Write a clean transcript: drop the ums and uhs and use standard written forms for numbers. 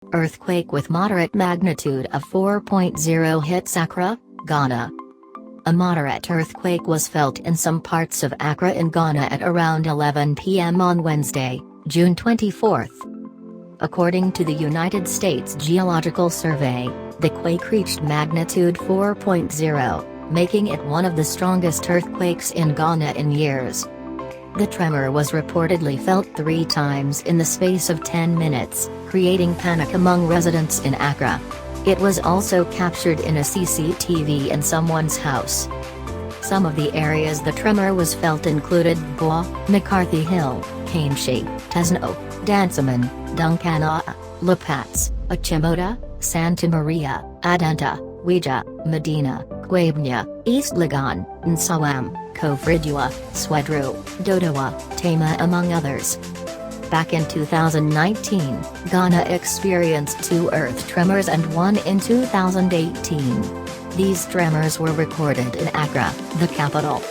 Earthquake with moderate magnitude of 4.0 hits Accra, Ghana. A moderate earthquake was felt in some parts of Accra in Ghana at around 11 p.m. on Wednesday, June 24. According to the United States Geological Survey, the quake reached magnitude 4.0, making it one of the strongest earthquakes in Ghana in years. The tremor was reportedly felt 3 times in the space of 10 minutes, creating panic among residents in Accra. It was also captured in a CCTV in someone's house. Some of the areas the tremor was felt included Gbawe, McCarthy Hill, Kaneshie, Tesano, Dansoman, Dunkanaa, Lapaz, Achimota, Santa Maria, Adenta, Weija, Madina, Kwabenya, East Legon, Nsawam, Koforidua, Swedru, Dodowa, Tema among others. Back in 2019, Ghana experienced 2 earth tremors and 1 in 2018. These tremors were recorded in Accra, the capital.